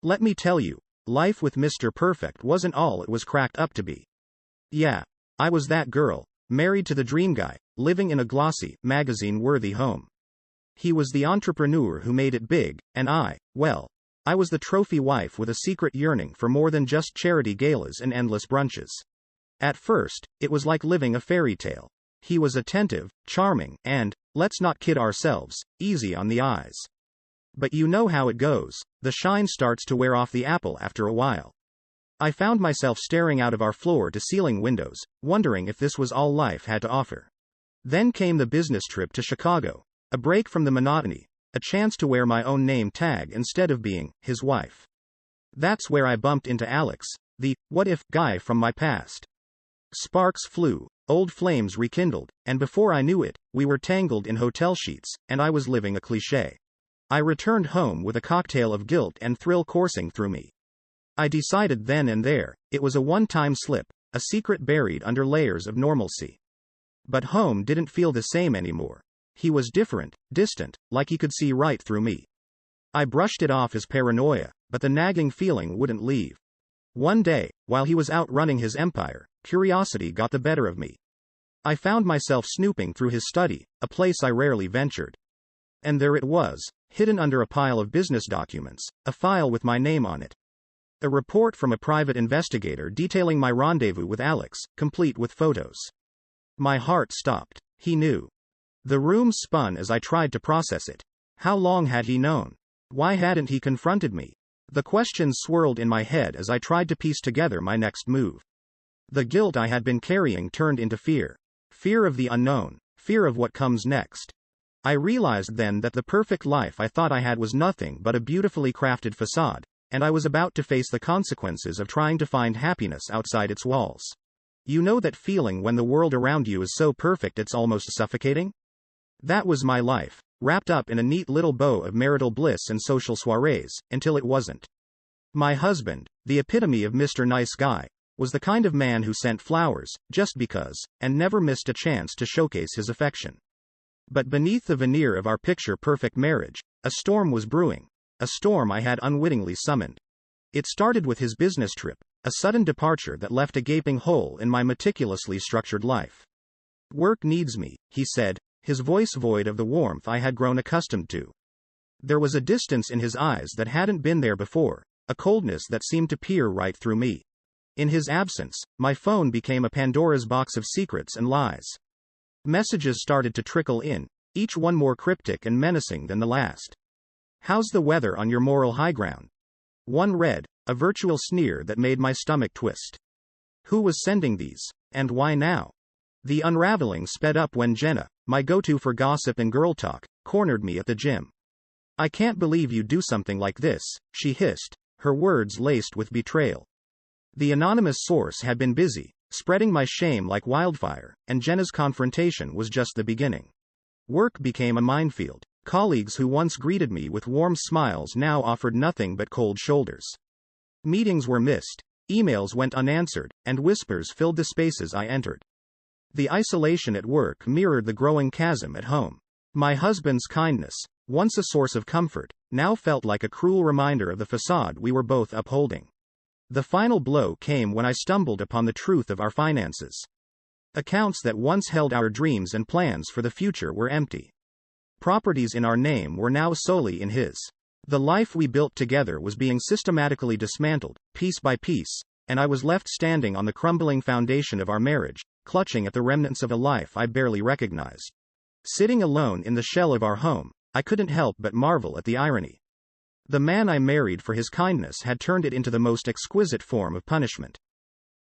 Let me tell you, life with Mr. Perfect wasn't all it was cracked up to be. Yeah, I was that girl, married to the dream guy, living in a glossy, magazine-worthy home. He was the entrepreneur who made it big, and well, I was the trophy wife with a secret yearning for more than just charity galas and endless brunches. At first, it was like living a fairy tale. He was attentive, charming, and, let's not kid ourselves, easy on the eyes. But you know how it goes, the shine starts to wear off the apple after a while. I found myself staring out of our floor-to-ceiling windows, wondering if this was all life had to offer. Then came the business trip to Chicago, a break from the monotony, a chance to wear my own name tag instead of being his wife. That's where I bumped into Alex, the what-if guy from my past. Sparks flew, old flames rekindled, and before I knew it, we were tangled in hotel sheets, and I was living a cliché. I returned home with a cocktail of guilt and thrill coursing through me. I decided then and there, it was a one-time slip, a secret buried under layers of normalcy. But home didn't feel the same anymore. He was different, distant, like he could see right through me. I brushed it off as paranoia, but the nagging feeling wouldn't leave. One day, while he was out running his empire, curiosity got the better of me. I found myself snooping through his study, a place I rarely ventured. And there it was, hidden under a pile of business documents, a file with my name on it. A report from a private investigator detailing my rendezvous with Alex, complete with photos. My heart stopped. He knew. The room spun as I tried to process it. How long had he known? Why hadn't he confronted me? The questions swirled in my head as I tried to piece together my next move. The guilt I had been carrying turned into fear. Fear of the unknown. Fear of what comes next. I realized then that the perfect life I thought I had was nothing but a beautifully crafted facade, and I was about to face the consequences of trying to find happiness outside its walls. You know that feeling when the world around you is so perfect it's almost suffocating? That was my life, wrapped up in a neat little bow of marital bliss and social soirees, until it wasn't. My husband, the epitome of Mr. Nice Guy, was the kind of man who sent flowers, just because, and never missed a chance to showcase his affection. But beneath the veneer of our picture-perfect marriage, a storm was brewing, a storm I had unwittingly summoned. It started with his business trip, a sudden departure that left a gaping hole in my meticulously structured life. Work needs me, he said, his voice void of the warmth I had grown accustomed to. There was a distance in his eyes that hadn't been there before, a coldness that seemed to peer right through me. In his absence, my phone became a Pandora's box of secrets and lies. Messages started to trickle in, each one more cryptic and menacing than the last. How's the weather on your moral high ground? One read, a virtual sneer that made my stomach twist. Who was sending these, and why now? The unraveling sped up when Jenna, my go-to for gossip and girl talk, cornered me at the gym. I can't believe you do something like this, she hissed, her words laced with betrayal. The anonymous source had been busy, spreading my shame like wildfire, and Jenna's confrontation was just the beginning. Work became a minefield. Colleagues who once greeted me with warm smiles now offered nothing but cold shoulders. Meetings were missed, emails went unanswered, and whispers filled the spaces I entered. The isolation at work mirrored the growing chasm at home. My husband's kindness, once a source of comfort, now felt like a cruel reminder of the facade we were both upholding. The final blow came when I stumbled upon the truth of our finances. Accounts that once held our dreams and plans for the future were empty. Properties in our name were now solely in his. The life we built together was being systematically dismantled, piece by piece, and I was left standing on the crumbling foundation of our marriage, clutching at the remnants of a life I barely recognized. Sitting alone in the shell of our home, I couldn't help but marvel at the irony. The man I married for his kindness had turned it into the most exquisite form of punishment.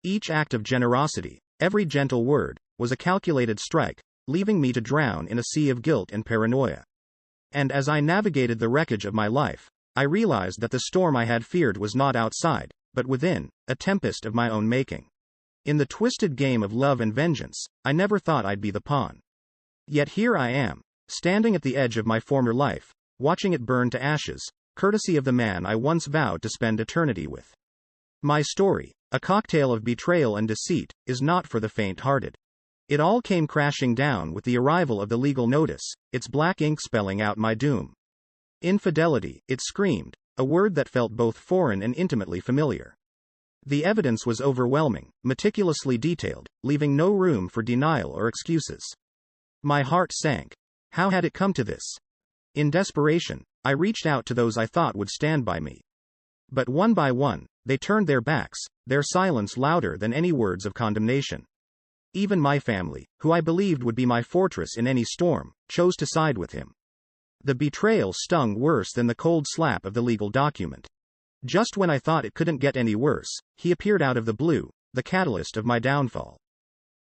Each act of generosity, every gentle word, was a calculated strike, leaving me to drown in a sea of guilt and paranoia. And as I navigated the wreckage of my life, I realized that the storm I had feared was not outside, but within, a tempest of my own making. In the twisted game of love and vengeance, I never thought I'd be the pawn. Yet here I am, standing at the edge of my former life, watching it burn to ashes, courtesy of the man I once vowed to spend eternity with. My story, a cocktail of betrayal and deceit, is not for the faint-hearted. It all came crashing down with the arrival of the legal notice, its black ink spelling out my doom. Infidelity, it screamed, a word that felt both foreign and intimately familiar. The evidence was overwhelming, meticulously detailed, leaving no room for denial or excuses. My heart sank. How had it come to this? In desperation, I reached out to those I thought would stand by me. But one by one, they turned their backs, their silence louder than any words of condemnation. Even my family, who I believed would be my fortress in any storm, chose to side with him. The betrayal stung worse than the cold slap of the legal document. Just when I thought it couldn't get any worse, he appeared out of the blue, the catalyst of my downfall.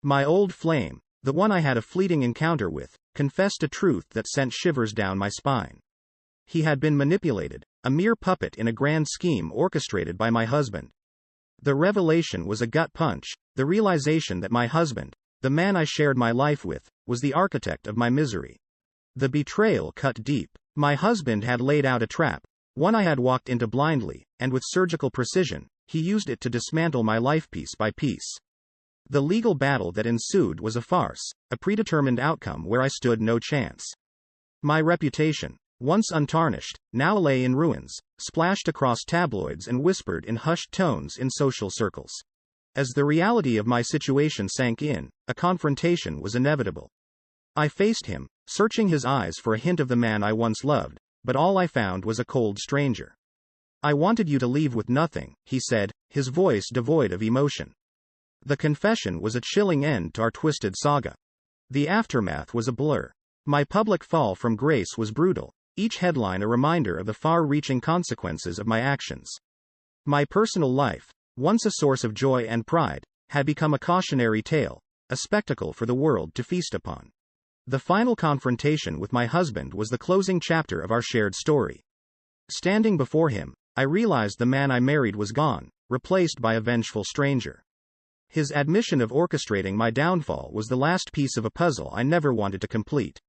My old flame, the one I had a fleeting encounter with, confessed a truth that sent shivers down my spine. He had been manipulated, a mere puppet in a grand scheme orchestrated by my husband. The revelation was a gut punch, the realization that my husband, the man I shared my life with, was the architect of my misery. The betrayal cut deep. My husband had laid out a trap, one I had walked into blindly, and with surgical precision, he used it to dismantle my life piece by piece. The legal battle that ensued was a farce, a predetermined outcome where I stood no chance. My reputation, once untarnished, now lay in ruins, splashed across tabloids and whispered in hushed tones in social circles. As the reality of my situation sank in, a confrontation was inevitable. I faced him, searching his eyes for a hint of the man I once loved, but all I found was a cold stranger. "I wanted you to leave with nothing," he said, his voice devoid of emotion. The confession was a chilling end to our twisted saga. The aftermath was a blur. My public fall from grace was brutal, each headline a reminder of the far-reaching consequences of my actions. My personal life, once a source of joy and pride, had become a cautionary tale, a spectacle for the world to feast upon. The final confrontation with my husband was the closing chapter of our shared story. Standing before him, I realized the man I married was gone, replaced by a vengeful stranger. His admission of orchestrating my downfall was the last piece of a puzzle I never wanted to complete.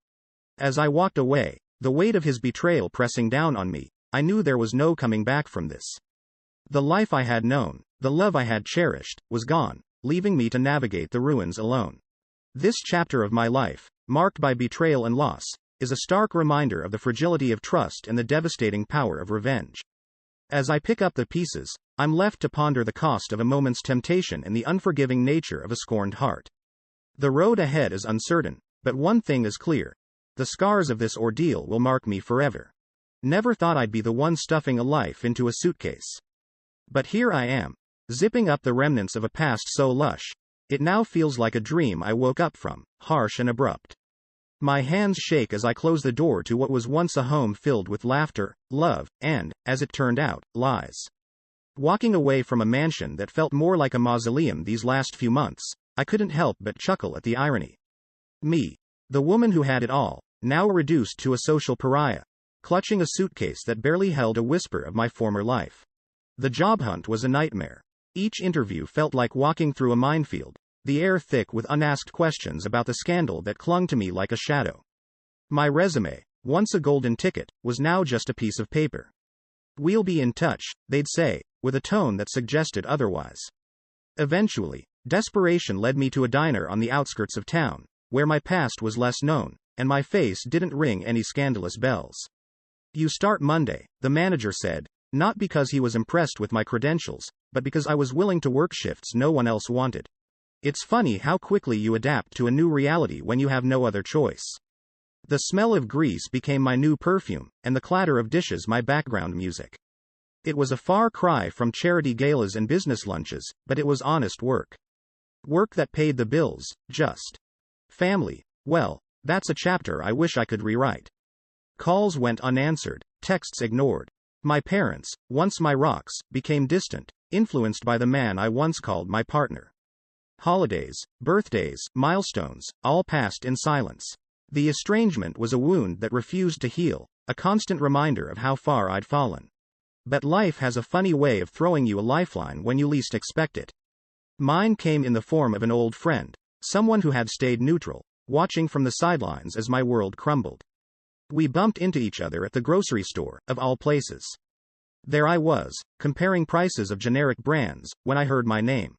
As I walked away, the weight of his betrayal pressing down on me, I knew there was no coming back from this. The life I had known, the love I had cherished, was gone, leaving me to navigate the ruins alone. This chapter of my life, marked by betrayal and loss, is a stark reminder of the fragility of trust and the devastating power of revenge. As I pick up the pieces, I'm left to ponder the cost of a moment's temptation and the unforgiving nature of a scorned heart. The road ahead is uncertain, but one thing is clear. The scars of this ordeal will mark me forever. Never thought I'd be the one stuffing a life into a suitcase. But here I am, zipping up the remnants of a past so lush, it now feels like a dream I woke up from, harsh and abrupt. My hands shake as I close the door to what was once a home filled with laughter, love, and, as it turned out, lies. Walking away from a mansion that felt more like a mausoleum these last few months, I couldn't help but chuckle at the irony. Me, the woman who had it all, now reduced to a social pariah, clutching a suitcase that barely held a whisper of my former life. The job hunt was a nightmare. Each interview felt like walking through a minefield, the air thick with unasked questions about the scandal that clung to me like a shadow. My resume, once a golden ticket, was now just a piece of paper. "We'll be in touch," they'd say, with a tone that suggested otherwise. Eventually, desperation led me to a diner on the outskirts of town, where my past was less known, and my face didn't ring any scandalous bells. "You start Monday," the manager said, not because he was impressed with my credentials, but because I was willing to work shifts no one else wanted. It's funny how quickly you adapt to a new reality when you have no other choice. The smell of grease became my new perfume, and the clatter of dishes my background music. It was a far cry from charity galas and business lunches, but it was honest work. Work that paid the bills, just. Family, well, that's a chapter I wish I could rewrite. Calls went unanswered, texts ignored. My parents, once my rocks, became distant, influenced by the man I once called my partner. Holidays, birthdays, milestones, all passed in silence. The estrangement was a wound that refused to heal, a constant reminder of how far I'd fallen. But life has a funny way of throwing you a lifeline when you least expect it. Mine came in the form of an old friend, someone who had stayed neutral, watching from the sidelines as my world crumbled. We bumped into each other at the grocery store, of all places. There I was, comparing prices of generic brands, when I heard my name.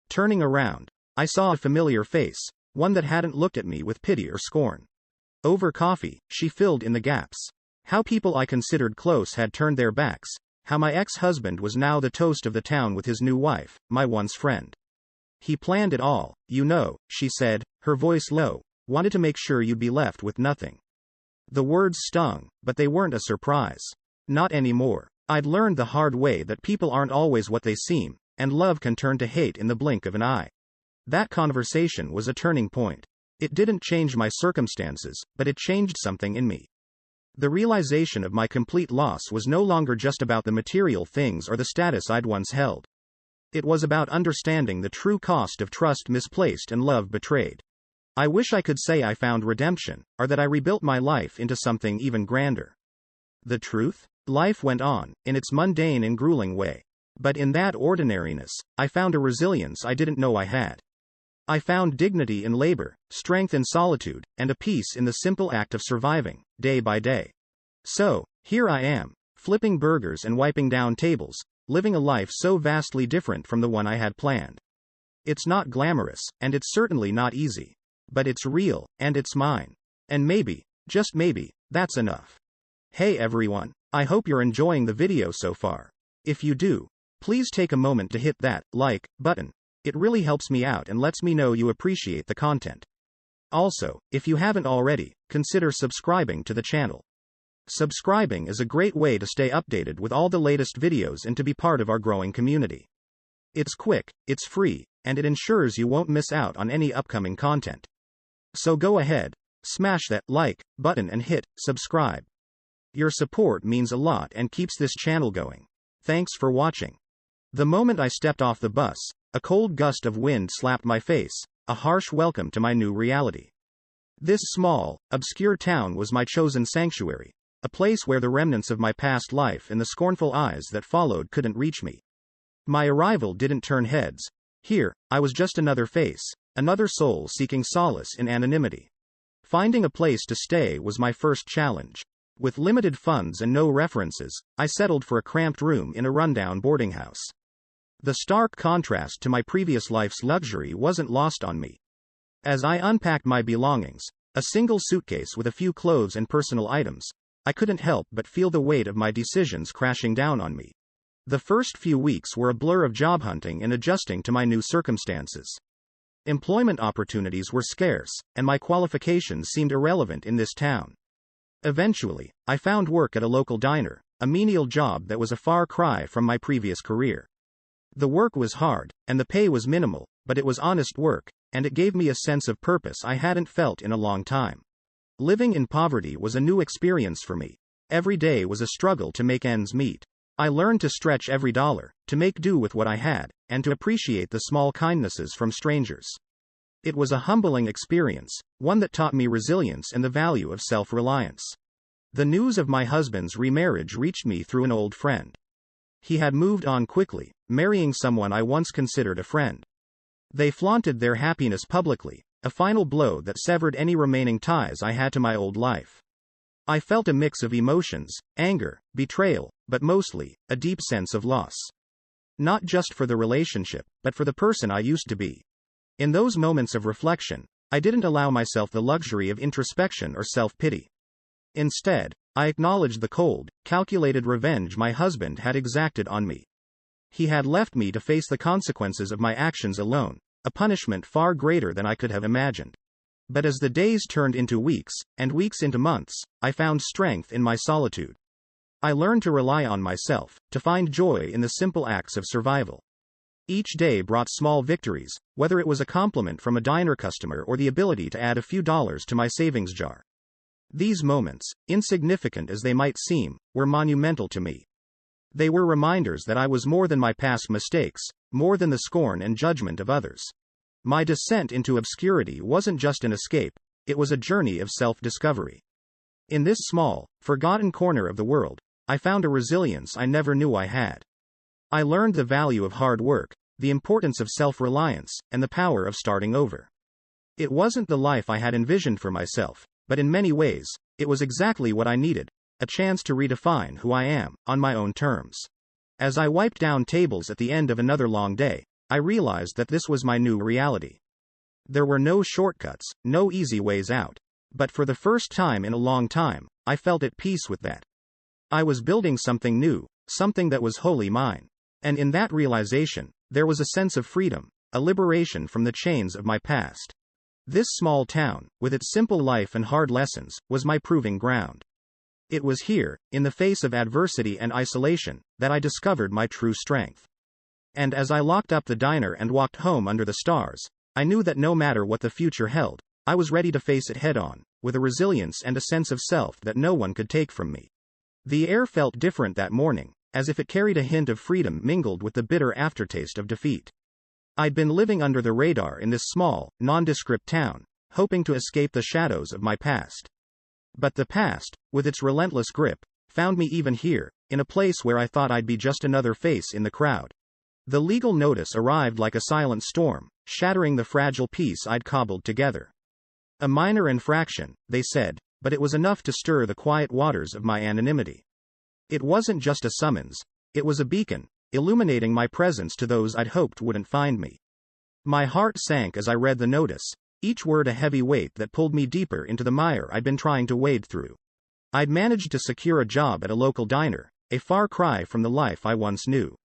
Turning around, I saw a familiar face, one that hadn't looked at me with pity or scorn. Over coffee, she filled in the gaps. How people I considered close had turned their backs, how my ex-husband was now the toast of the town with his new wife, my once friend. He planned it all, you know, she said, her voice low, wanted to make sure you'd be left with nothing. The words stung, but they weren't a surprise. Not anymore. I'd learned the hard way that people aren't always what they seem, and love can turn to hate in the blink of an eye. That conversation was a turning point. It didn't change my circumstances, but it changed something in me. The realization of my complete loss was no longer just about the material things or the status I'd once held. It was about understanding the true cost of trust misplaced and love betrayed. I wish I could say I found redemption, or that I rebuilt my life into something even grander. The truth? Life went on, in its mundane and grueling way. But in that ordinariness, I found a resilience I didn't know I had. I found dignity in labor, strength in solitude, and a peace in the simple act of surviving, day by day. So, here I am, flipping burgers and wiping down tables, living a life so vastly different from the one I had planned. It's not glamorous, and it's certainly not easy. But it's real, and it's mine. And maybe, just maybe, that's enough. Hey everyone, I hope you're enjoying the video so far. If you do, please take a moment to hit that like button. It really helps me out and lets me know you appreciate the content. Also, if you haven't already, consider subscribing to the channel. Subscribing is a great way to stay updated with all the latest videos and to be part of our growing community. It's quick, it's free, and it ensures you won't miss out on any upcoming content. So go ahead, smash that like button and hit subscribe. Your support means a lot and keeps this channel going. Thanks for watching. The moment I stepped off the bus, a cold gust of wind slapped my face, a harsh welcome to my new reality. This small, obscure town was my chosen sanctuary, a place where the remnants of my past life and the scornful eyes that followed couldn't reach me. My arrival didn't turn heads. Here, I was just another face, another soul seeking solace in anonymity. Finding a place to stay was my first challenge. With limited funds and no references, I settled for a cramped room in a rundown boarding house. The stark contrast to my previous life's luxury wasn't lost on me. As I unpacked my belongings, a single suitcase with a few clothes and personal items, I couldn't help but feel the weight of my decisions crashing down on me. The first few weeks were a blur of job hunting and adjusting to my new circumstances. Employment opportunities were scarce, and my qualifications seemed irrelevant in this town. Eventually, I found work at a local diner, a menial job that was a far cry from my previous career. The work was hard, and the pay was minimal, but it was honest work, and it gave me a sense of purpose I hadn't felt in a long time. Living in poverty was a new experience for me. Every day was a struggle to make ends meet. I learned to stretch every dollar, to make do with what I had, and to appreciate the small kindnesses from strangers. It was a humbling experience, one that taught me resilience and the value of self-reliance. The news of my husband's remarriage reached me through an old friend. He had moved on quickly, marrying someone I once considered a friend. They flaunted their happiness publicly, a final blow that severed any remaining ties I had to my old life. I felt a mix of emotions, anger, betrayal, but mostly, a deep sense of loss. Not just for the relationship, but for the person I used to be. In those moments of reflection, I didn't allow myself the luxury of introspection or self-pity. Instead, I acknowledged the cold, calculated revenge my husband had exacted on me. He had left me to face the consequences of my actions alone, a punishment far greater than I could have imagined. But as the days turned into weeks, and weeks into months, I found strength in my solitude. I learned to rely on myself, to find joy in the simple acts of survival. Each day brought small victories, whether it was a compliment from a diner customer or the ability to add a few dollars to my savings jar. These moments, insignificant as they might seem, were monumental to me. They were reminders that I was more than my past mistakes, more than the scorn and judgment of others. My descent into obscurity wasn't just an escape, it was a journey of self-discovery. In this small, forgotten corner of the world, I found a resilience I never knew I had. I learned the value of hard work, the importance of self-reliance, and the power of starting over. It wasn't the life I had envisioned for myself, but in many ways, it was exactly what I needed, a chance to redefine who I am, on my own terms. As I wiped down tables at the end of another long day, I realized that this was my new reality. There were no shortcuts, no easy ways out. But for the first time in a long time, I felt at peace with that. I was building something new, something that was wholly mine. And in that realization, there was a sense of freedom, a liberation from the chains of my past. This small town, with its simple life and hard lessons, was my proving ground. It was here, in the face of adversity and isolation, that I discovered my true strength. And as I locked up the diner and walked home under the stars, I knew that no matter what the future held, I was ready to face it head on, with a resilience and a sense of self that no one could take from me. The air felt different that morning, as if it carried a hint of freedom mingled with the bitter aftertaste of defeat. I'd been living under the radar in this small, nondescript town, hoping to escape the shadows of my past. But the past, with its relentless grip, found me even here, in a place where I thought I'd be just another face in the crowd. The legal notice arrived like a silent storm, shattering the fragile peace I'd cobbled together. A minor infraction, they said, but it was enough to stir the quiet waters of my anonymity. It wasn't just a summons, it was a beacon, illuminating my presence to those I'd hoped wouldn't find me. My heart sank as I read the notice, each word a heavy weight that pulled me deeper into the mire I'd been trying to wade through. I'd managed to secure a job at a local diner, a far cry from the life I once knew.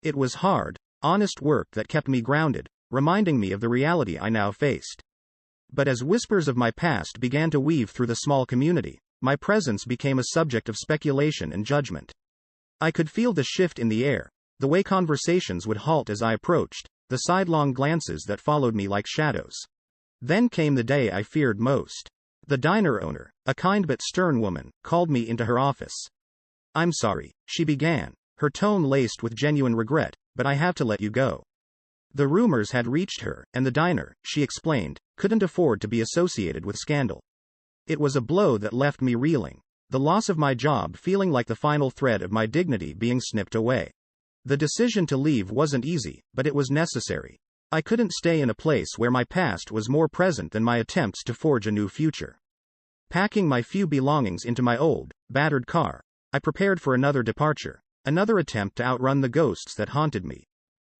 It was hard, honest work that kept me grounded, reminding me of the reality I now faced. But as whispers of my past began to weave through the small community, my presence became a subject of speculation and judgment. I could feel the shift in the air, the way conversations would halt as I approached, the sidelong glances that followed me like shadows. Then came the day I feared most. The diner owner, a kind but stern woman, called me into her office. "I'm sorry," she began, her tone laced with genuine regret, "but I have to let you go." The rumors had reached her, and the diner, she explained, couldn't afford to be associated with scandal. It was a blow that left me reeling, the loss of my job feeling like the final thread of my dignity being snipped away. The decision to leave wasn't easy, but it was necessary. I couldn't stay in a place where my past was more present than my attempts to forge a new future. Packing my few belongings into my old, battered car, I prepared for another departure, another attempt to outrun the ghosts that haunted me.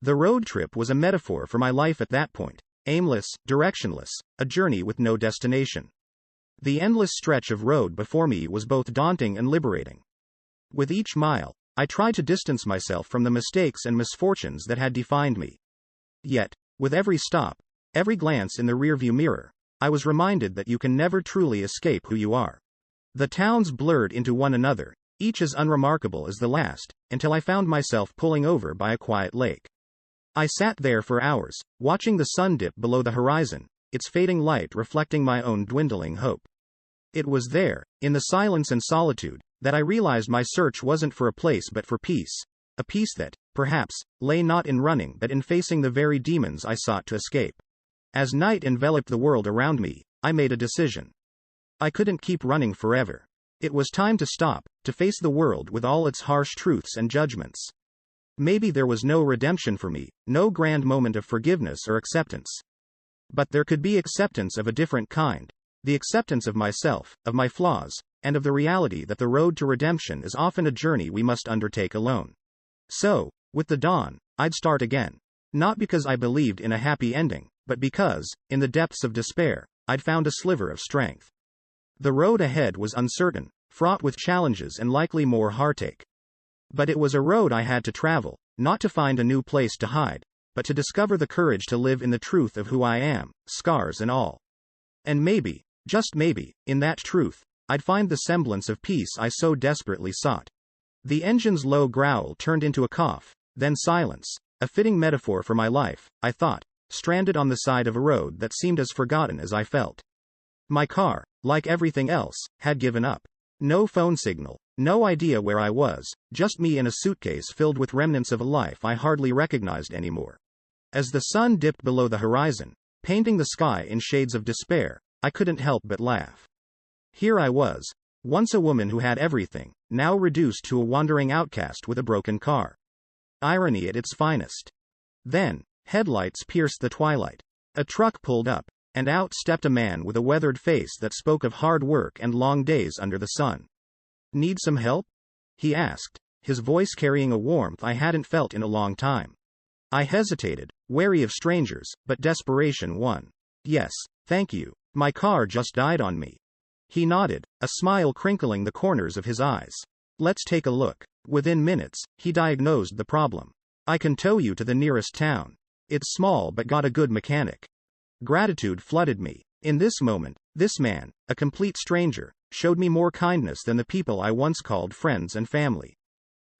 The road trip was a metaphor for my life at that point, aimless, directionless, a journey with no destination. The endless stretch of road before me was both daunting and liberating. With each mile, I tried to distance myself from the mistakes and misfortunes that had defined me. Yet, with every stop, every glance in the rearview mirror, I was reminded that you can never truly escape who you are. The towns blurred into one another, each as unremarkable as the last, until I found myself pulling over by a quiet lake. I sat there for hours, watching the sun dip below the horizon, its fading light reflecting my own dwindling hope. It was there, in the silence and solitude, that I realized my search wasn't for a place but for peace, a peace that, perhaps, lay not in running but in facing the very demons I sought to escape. As night enveloped the world around me, I made a decision. I couldn't keep running forever. It was time to stop, to face the world with all its harsh truths and judgments. Maybe there was no redemption for me, no grand moment of forgiveness or acceptance. But there could be acceptance of a different kind, the acceptance of myself, of my flaws, and of the reality that the road to redemption is often a journey we must undertake alone. So, with the dawn, I'd start again. Not because I believed in a happy ending, but because, in the depths of despair, I'd found a sliver of strength. The road ahead was uncertain, fraught with challenges and likely more heartache. But it was a road I had to travel, not to find a new place to hide, but to discover the courage to live in the truth of who I am, scars and all. And maybe, just maybe, in that truth, I'd find the semblance of peace I so desperately sought. The engine's low growl turned into a cough, then silence, a fitting metaphor for my life, I thought, stranded on the side of a road that seemed as forgotten as I felt. My car, like everything else, had given up. No phone signal, no idea where I was, just me in a suitcase filled with remnants of a life I hardly recognized anymore. As the sun dipped below the horizon, painting the sky in shades of despair, I couldn't help but laugh. Here I was, once a woman who had everything, now reduced to a wandering outcast with a broken car. Irony at its finest. Then, headlights pierced the twilight. A truck pulled up, and out stepped a man with a weathered face that spoke of hard work and long days under the sun. "Need some help?" he asked, his voice carrying a warmth I hadn't felt in a long time. I hesitated, wary of strangers, but desperation won. "Yes, thank you. My car just died on me." He nodded, a smile crinkling the corners of his eyes. Let's take a look. Within minutes, he diagnosed the problem. I can tow you to the nearest town. It's small but got a good mechanic. Gratitude flooded me. In this moment, this man, a complete stranger, showed me more kindness than the people I once called friends and family.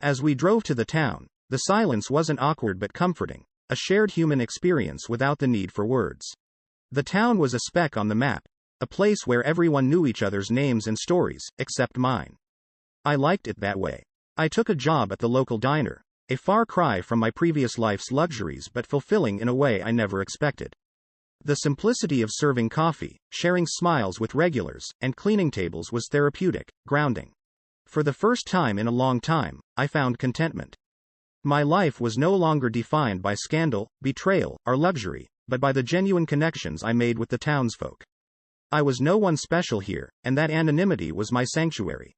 As we drove to the town, the silence wasn't awkward but comforting, a shared human experience without the need for words. The town was a speck on the map, a place where everyone knew each other's names and stories, except mine. I liked it that way. I took a job at the local diner, a far cry from my previous life's luxuries but fulfilling in a way I never expected. The simplicity of serving coffee, sharing smiles with regulars, and cleaning tables was therapeutic, grounding. For the first time in a long time, I found contentment. My life was no longer defined by scandal, betrayal, or luxury, but by the genuine connections I made with the townsfolk. I was no one special here, and that anonymity was my sanctuary.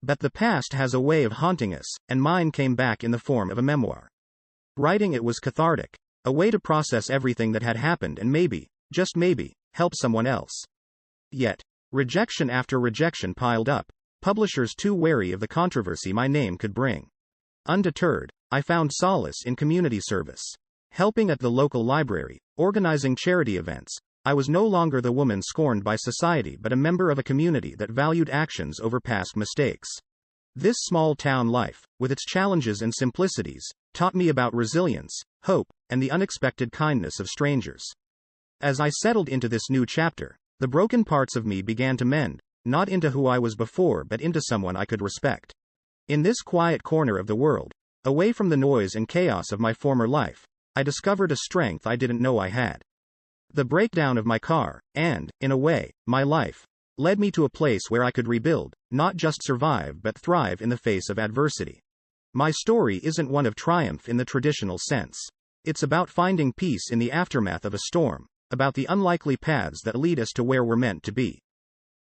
But the past has a way of haunting us, and mine came back in the form of a memoir. Writing it was cathartic, a way to process everything that had happened and maybe, just maybe, help someone else. Yet, rejection after rejection piled up, publishers too wary of the controversy my name could bring. Undeterred, I found solace in community service. Helping at the local library, organizing charity events, I was no longer the woman scorned by society but a member of a community that valued actions over past mistakes. This small town life, with its challenges and simplicities, taught me about resilience, hope, and the unexpected kindness of strangers. As I settled into this new chapter, the broken parts of me began to mend, not into who I was before but into someone I could respect. In this quiet corner of the world, away from the noise and chaos of my former life, I discovered a strength I didn't know I had. The breakdown of my car, and, in a way, my life, led me to a place where I could rebuild, not just survive but thrive in the face of adversity. My story isn't one of triumph in the traditional sense. It's about finding peace in the aftermath of a storm, about the unlikely paths that lead us to where we're meant to be.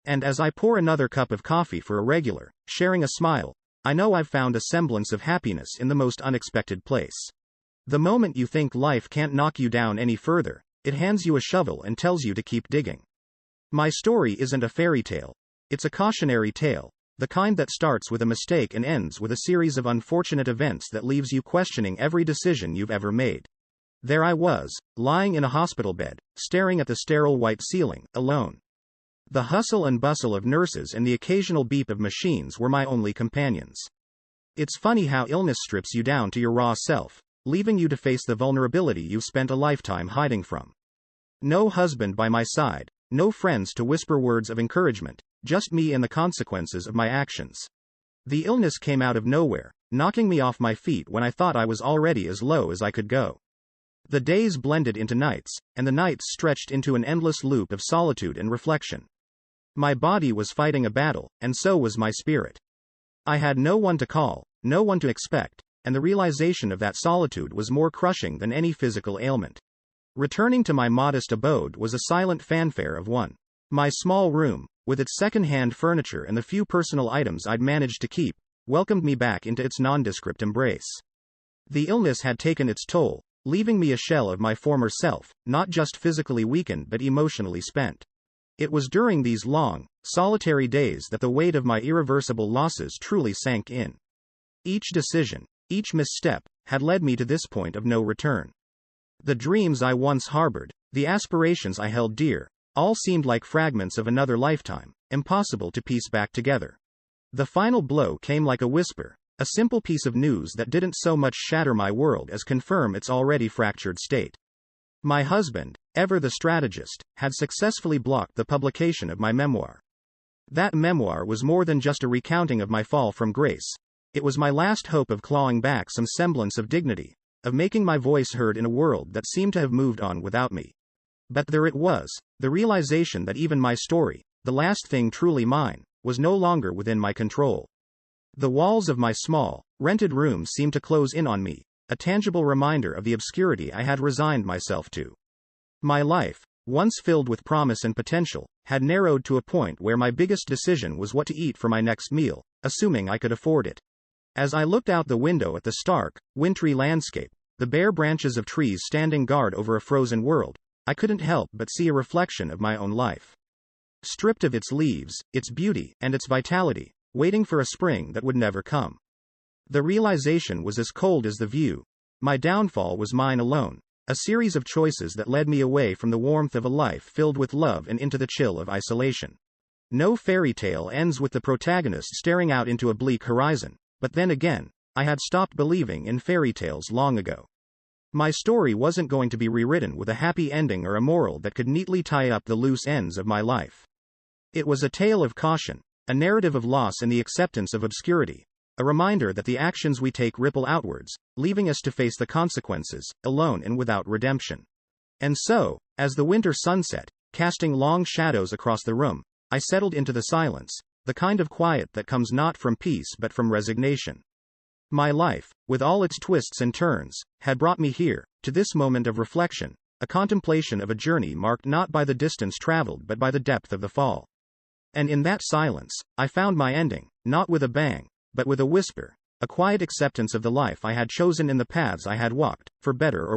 And as I pour another cup of coffee for a regular, sharing a smile, I know I've found a semblance of happiness in the most unexpected place. The moment you think life can't knock you down any further, it hands you a shovel and tells you to keep digging. My story isn't a fairy tale. It's a cautionary tale, the kind that starts with a mistake and ends with a series of unfortunate events that leaves you questioning every decision you've ever made. There I was, lying in a hospital bed, staring at the sterile white ceiling, alone. The hustle and bustle of nurses and the occasional beep of machines were my only companions. It's funny how illness strips you down to your raw self, leaving you to face the vulnerability you've spent a lifetime hiding from. No husband by my side, no friends to whisper words of encouragement, just me and the consequences of my actions. The illness came out of nowhere, knocking me off my feet when I thought I was already as low as I could go. The days blended into nights, and the nights stretched into an endless loop of solitude and reflection. My body was fighting a battle, and so was my spirit. I had no one to call, no one to expect, and the realization of that solitude was more crushing than any physical ailment. Returning to my modest abode was a silent fanfare of one. My small room, with its second-hand furniture and the few personal items I'd managed to keep, welcomed me back into its nondescript embrace. The illness had taken its toll, leaving me a shell of my former self, not just physically weakened but emotionally spent. It was during these long, solitary days that the weight of my irreversible losses truly sank in. Each decision, each misstep, had led me to this point of no return. The dreams I once harbored, the aspirations I held dear, all seemed like fragments of another lifetime, impossible to piece back together. The final blow came like a whisper, a simple piece of news that didn't so much shatter my world as confirm its already fractured state. My husband, ever the strategist, had successfully blocked the publication of my memoir. That memoir was more than just a recounting of my fall from grace. It was my last hope of clawing back some semblance of dignity, of making my voice heard in a world that seemed to have moved on without me. But there it was, the realization that even my story, the last thing truly mine, was no longer within my control. The walls of my small, rented room seemed to close in on me, a tangible reminder of the obscurity I had resigned myself to. My life, once filled with promise and potential, had narrowed to a point where my biggest decision was what to eat for my next meal, assuming I could afford it. As I looked out the window at the stark, wintry landscape, the bare branches of trees standing guard over a frozen world, I couldn't help but see a reflection of my own life. stripped of its leaves, its beauty, and its vitality, waiting for a spring that would never come. The realization was as cold as the view. My downfall was mine alone, a series of choices that led me away from the warmth of a life filled with love and into the chill of isolation. No fairy tale ends with the protagonist staring out into a bleak horizon, but then again, I had stopped believing in fairy tales long ago. My story wasn't going to be rewritten with a happy ending or a moral that could neatly tie up the loose ends of my life. It was a tale of caution, a narrative of loss and the acceptance of obscurity, a reminder that the actions we take ripple outwards, leaving us to face the consequences, alone and without redemption. And so, as the winter sunset, casting long shadows across the room, I settled into the silence, the kind of quiet that comes not from peace but from resignation. My life, with all its twists and turns, had brought me here, to this moment of reflection, a contemplation of a journey marked not by the distance traveled but by the depth of the fall. And in that silence, I found my ending, not with a bang, but with a whisper, a quiet acceptance of the life I had chosen and the paths I had walked, for better or